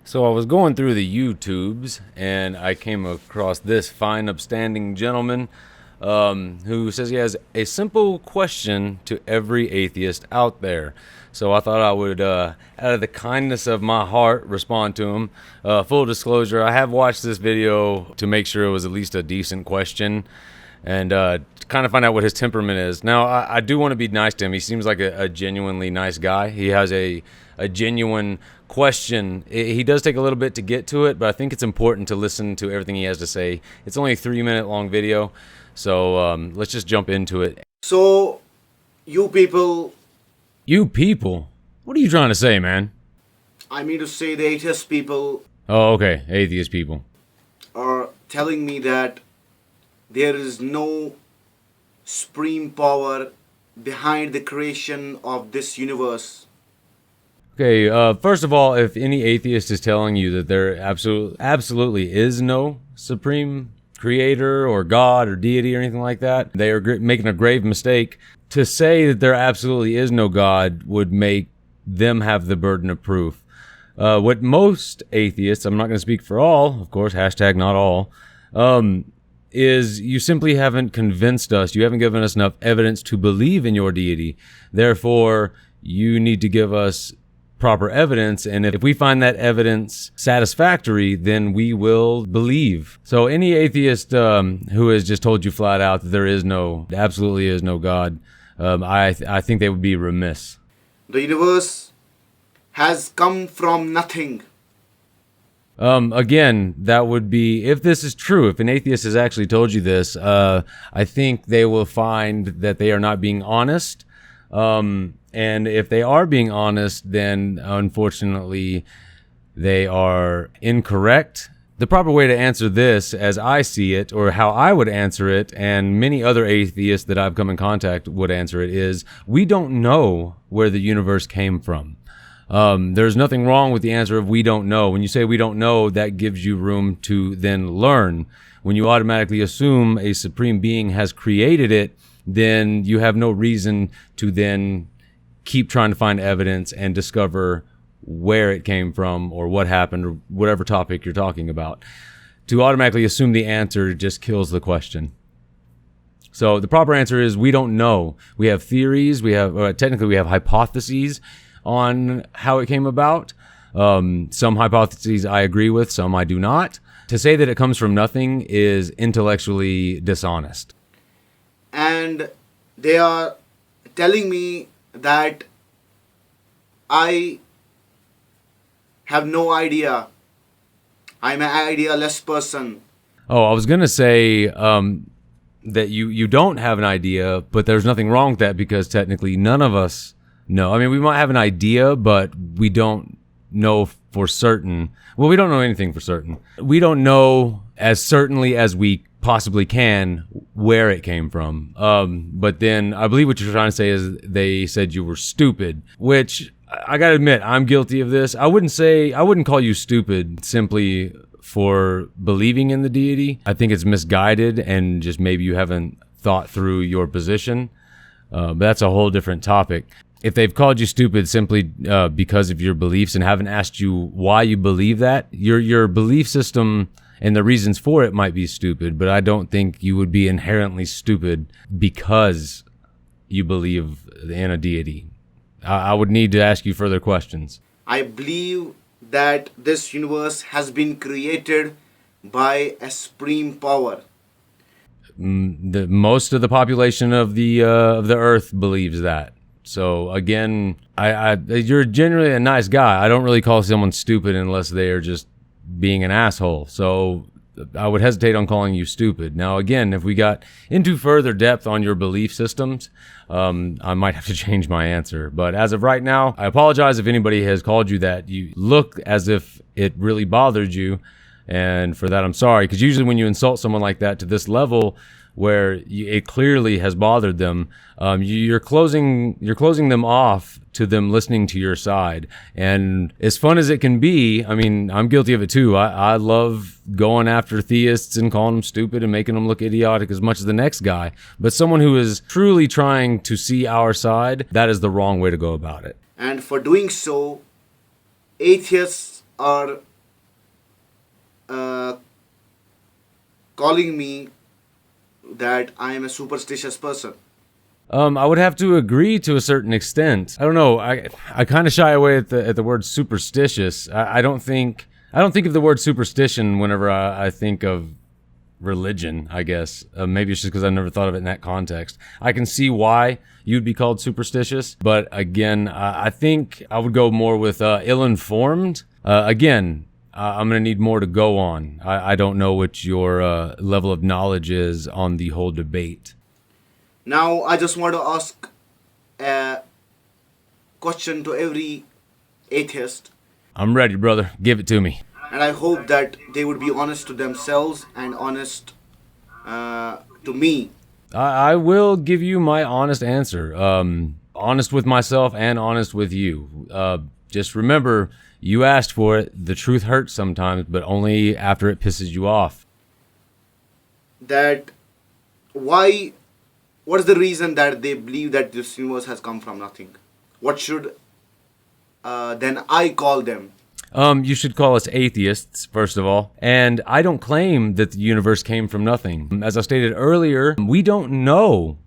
So I was going through the YouTubes and I came across this fine, upstanding gentleman who says he has a simple question to every atheist out there. So I thought I would, out of the kindness of my heart, respond to him. Full disclosure, I have watched this video to make sure it was at least a decent question and kind of find out what his temperament is. Now, I do want to be nice to him. He seems like a genuinely nice guy. He has a genuine question. He does take a little bit to get to it, but I think it's important to listen to everything he has to say. It's only a 3-minute long video, so let's just jump into it. So, you people, You people? What are you trying to say, man? I mean to say the atheist people, Oh, okay. Atheist people. are telling me that there is no supreme power behind the creation of this universe. Okay, first of all, if any atheist is telling you that there absolutely is no supreme creator or God or deity or anything like that, they are making a grave mistake. To say that there absolutely is no God would make them have the burden of proof. What most atheists, I'm not going to speak for all, of course, hashtag not all, is you simply haven't convinced us, you haven't given us enough evidence to believe in your deity. Therefore, you need to give us proper evidence, and if we find that evidence satisfactory, then we will believe. So any atheist who has just told you flat out that absolutely is no God, I think they would be remiss. The universe has come from nothing. Again, that would be, if this is true, if an atheist has actually told you this, I think they will find that they are not being honest. And if they are being honest, then unfortunately they are incorrect. The proper way to answer this, as I see it, or how I would answer it, and many other atheists that I've come in contact would answer it, is we don't know where the universe came from. There's nothing wrong with the answer of we don't know. When you say we don't know, that gives you room to then learn. When you automatically assume a supreme being has created it, then you have no reason to then keep trying to find evidence and discover where it came from or what happened or whatever topic you're talking about. To automatically assume the answer just kills the question. So the proper answer is we don't know. We have theories, technically we have hypotheses on how it came about. Some hypotheses I agree with, some I do not. To say that it comes from nothing is intellectually dishonest. And they are telling me that I have no idea. I'm an idealess person. Oh, I was going to say that you don't have an idea, but there's nothing wrong with that because technically none of us know. I mean, we might have an idea, but we don't know for certain. Well, we don't know anything for certain. We don't know as certainly as we possibly can where it came from. But then I believe what you're trying to say is they said you were stupid, which I gotta admit, I'm guilty of this. I wouldn't call you stupid simply for believing in the deity. I think it's misguided and just maybe you haven't thought through your position. But that's a whole different topic. If they've called you stupid simply because of your beliefs and haven't asked you why you believe that, your belief system and the reasons for it might be stupid, but I don't think you would be inherently stupid because you believe in a deity. I would need to ask you further questions. I believe that this universe has been created by a supreme power. Most of the population of the Earth believes that. So again, you're generally a nice guy. I don't really call someone stupid unless they are just being an asshole. So I would hesitate on calling you stupid. Now, again, if we got into further depth on your belief systems, I might have to change my answer. But as of right now, I apologize if anybody has called you that. You look as if it really bothered you. And for that, I'm sorry. Because usually when you insult someone like that to this level, where it clearly has bothered them, you're closing them off to them listening to your side. And as fun as it can be, I mean, I'm guilty of it too. I love going after theists and calling them stupid and making them look idiotic as much as the next guy. But someone who is truly trying to see our side, that is the wrong way to go about it. And for doing so, atheists are uh, calling me that I am a superstitious person. I would have to agree to a certain extent. I don't know. I kind of shy away at the word superstitious. I don't think of the word superstition whenever I think of religion, I guess. Maybe it's just because I never thought of it in that context. I can see why you'd be called superstitious, but again, I think I would go more with ill-informed. Again, I'm going to need more to go on. I don't know what your level of knowledge is on the whole debate. Now, I just want to ask a question to every atheist, I'm ready, brother. Give it to me. and I hope that they would be honest to themselves and honest to me. I will give you my honest answer. Honest with myself and honest with you. Just remember, you asked for it. The truth hurts sometimes, but only after it pisses you off. That why? What is the reason that they believe that this universe has come from nothing? What should then I call them? You should call us atheists, first of all. And I don't claim that the universe came from nothing. As I stated earlier, we don't know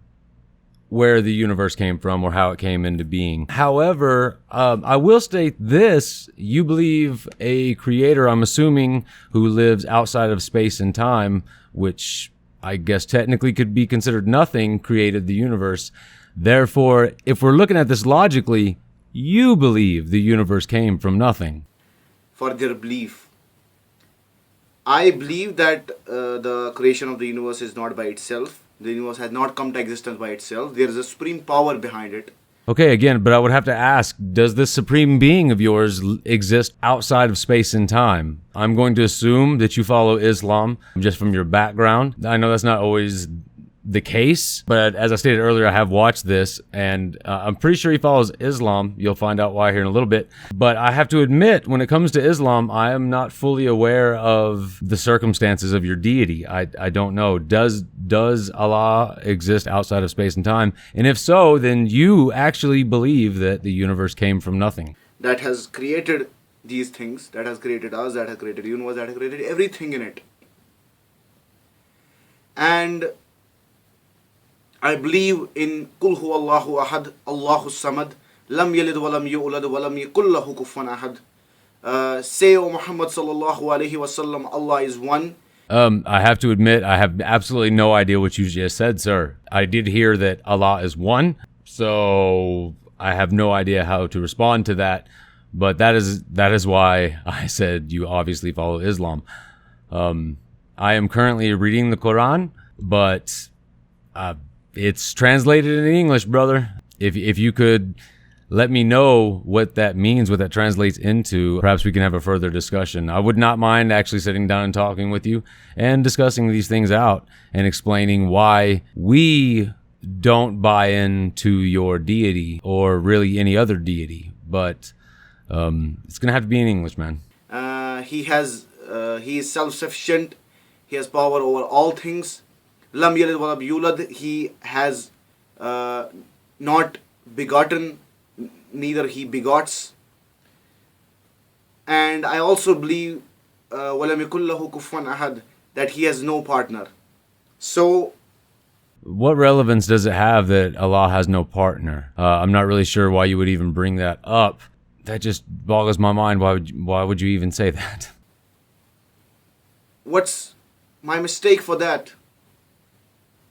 where the universe came from or how it came into being. However, I will state this. You believe a creator, I'm assuming, who lives outside of space and time, which I guess technically could be considered nothing, created the universe. Therefore, if we're looking at this logically, you believe the universe came from nothing. For their belief, I believe that the creation of the universe is not by itself. The universe has not come to existence by itself. There is a supreme power behind it. Okay, again, but I would have to ask, does this supreme being of yours exist outside of space and time? I'm going to assume that you follow Islam just from your background. I know that's not always the case, but as I stated earlier, I have watched this, and I'm pretty sure he follows Islam. You'll find out why here in a little bit. But I have to admit, when it comes to Islam, I am not fully aware of the circumstances of your deity. I don't know. Does Allah exist outside of space and time? And if so, then you actually believe that the universe came from nothing. That has created these things, that has created us, that has created the universe, that has created everything in it. And I believe in Kul Huwallahu Ahad, Allahu Samad, Lam Yalid Walam Yulad Walam Yakul Lahu Kufuwan Ahad. Say, O Muhammad sallallahu alaihi wasallam, Allah is one. I have to admit, I have absolutely no idea what you just said, sir. I did hear that Allah is one, so I have no idea how to respond to that. But that is why I said you obviously follow Islam. I am currently reading the Quran, but it's translated in English, brother. If you could let me know what that means, what that translates into, perhaps we can have a further discussion. I would not mind actually sitting down and talking with you and discussing these things out and explaining why we don't buy into your deity or really any other deity. But it's going to have to be in English, man. He is self-sufficient. He has power over all things. Lam yalid wa lam yulad. He has not begotten, neither he begots. And I also believe walam yakul lahu kufuwan ahad, that he has no partner. So, what relevance does it have that Allah has no partner? I'm not really sure why you would even bring that up. That just boggles my mind. Why would you even say that? What's my mistake for that?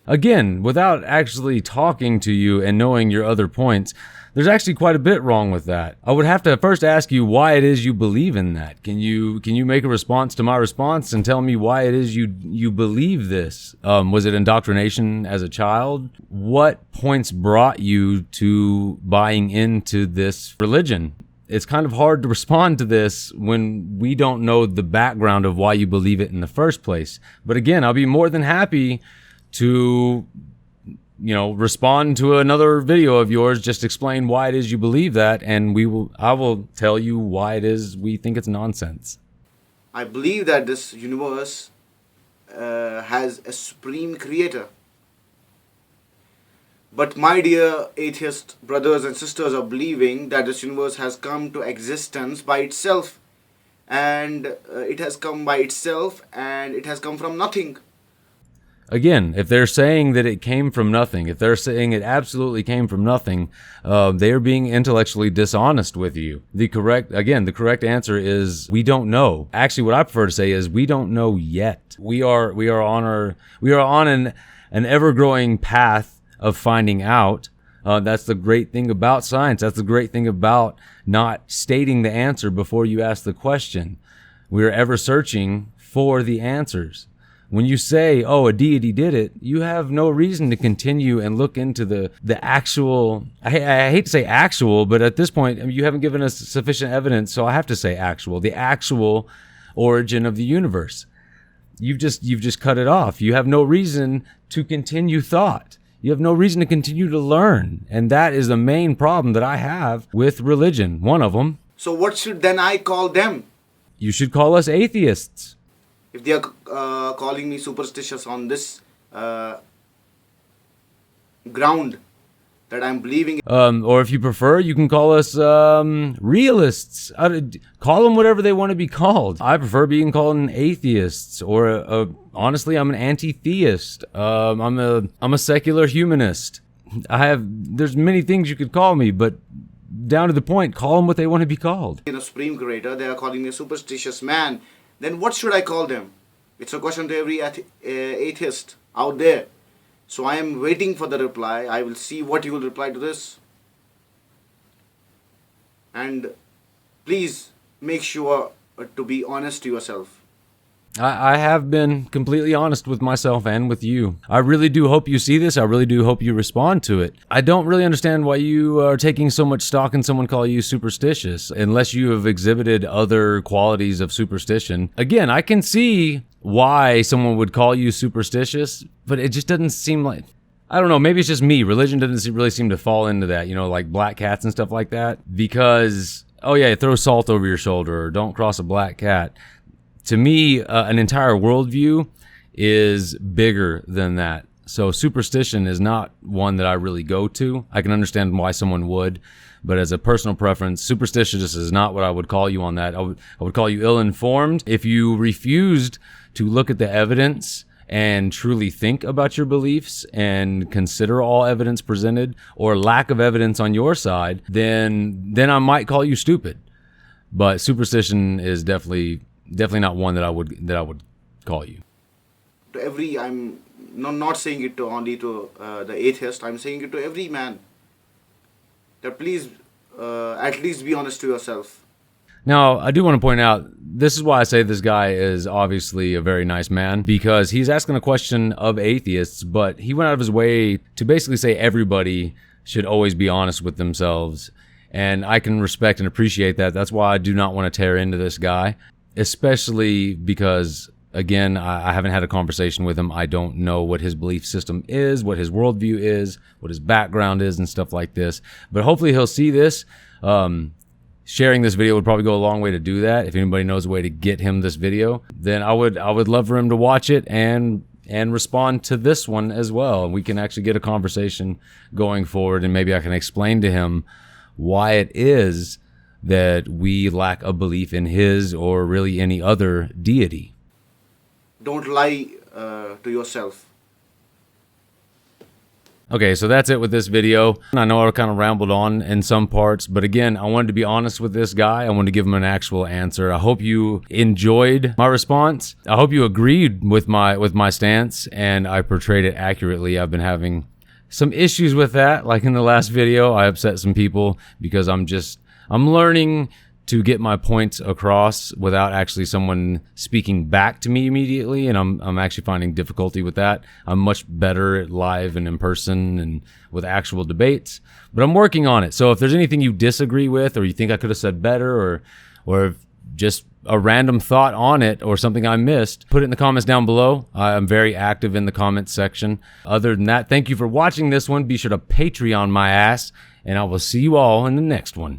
Again, without actually talking to you and knowing your other points, there's actually quite a bit wrong with that. I would have to first ask you why it is you believe in that. Can you make a response to my response and tell me why it is you believe this? Was it indoctrination as a child? What points brought you to buying into this religion? It's kind of hard to respond to this when we don't know the background of why you believe it in the first place. But again, I'll be more than happy to, respond to another video of yours. Just explain why it is you believe that, and I will tell you why it is we think it's nonsense. I believe that this universe has a supreme creator. But my dear atheist brothers and sisters are believing that this universe has come to existence by itself, and it has come by itself, and it has come from nothing. Again, if they're saying that it came from nothing, if they're saying it absolutely came from nothing, they are being intellectually dishonest with you. The correct answer is we don't know. Actually, what I prefer to say is we don't know yet. We are on an ever-growing path of finding out. That's the great thing about science. That's the great thing about not stating the answer before you ask the question. We are ever searching for the answers. When you say, oh, a deity did it, you have no reason to continue and look into the actual, I hate to say actual, but at this point, you haven't given us sufficient evidence, so I have to say actual, the actual origin of the universe. You've just cut it off. You have no reason to continue thought. You have no reason to continue to learn. And that is the main problem that I have with religion, one of them. So what should then I call them? You should call us atheists. If they are calling me superstitious on this ground that I'm believing, or if you prefer, you can call us realists. Call them whatever they want to be called. I prefer being called an atheist, or honestly, I'm an anti-theist. I'm a secular humanist. There's many things you could call me, but down to the point, call them what they want to be called. In a supreme creator, they are calling me a superstitious man. Then what should I call them? It's a question to every atheist out there. So I am waiting for the reply. I will see what you will reply to this. And please make sure to be honest to yourself. I have been completely honest with myself and with you. I really do hope you see this. I really do hope you respond to it. I don't really understand why you are taking so much stock in someone calling you superstitious, unless you have exhibited other qualities of superstition. Again, I can see why someone would call you superstitious, but it just doesn't seem like... I don't know, maybe it's just me. Religion doesn't really seem to fall into that, like black cats and stuff like that. Because, oh yeah, throw salt over your shoulder, or don't cross a black cat. To me, an entire worldview is bigger than that. So superstition is not one that I really go to. I can understand why someone would, but as a personal preference, superstitious is not what I would call you on that. I would call you ill-informed. If you refused to look at the evidence and truly think about your beliefs and consider all evidence presented, or lack of evidence on your side, then I might call you stupid. But superstition is definitely not one that I would call you. To every, I'm not saying it only to the atheist. I'm saying it to every man. That please, at least be honest to yourself. Now, I do want to point out, this is why I say this guy is obviously a very nice man, because he's asking a question of atheists, but he went out of his way to basically say everybody should always be honest with themselves. And I can respect and appreciate that. That's why I do not want to tear into this guy. Especially because, again, I haven't had a conversation with him. I don't know what his belief system is, what his worldview is, what his background is, and stuff like this. But hopefully he'll see this. Sharing this video would probably go a long way to do that. If anybody knows a way to get him this video, then I would love for him to watch it and respond to this one as well. And we can actually get a conversation going forward, and maybe I can explain to him why it is that we lack a belief in his or really any other deity. Don't lie to yourself. Okay, so that's it with this video. I know I kind of rambled on in some parts, but again, I wanted to be honest with this guy. I wanted to give him an actual answer. I hope you enjoyed my response. I hope you agreed with my stance and I portrayed it accurately. I've been having some issues with that. Like in the last video, I upset some people because I'm learning to get my points across without actually someone speaking back to me immediately, and I'm actually finding difficulty with that. I'm much better at live and in person and with actual debates, but I'm working on it. So if there's anything you disagree with, or you think I could have said better, or just a random thought on it or something I missed, put it in the comments down below. I'm very active in the comments section. Other than that, thank you for watching this one. Be sure to Patreon my ass, and I will see you all in the next one.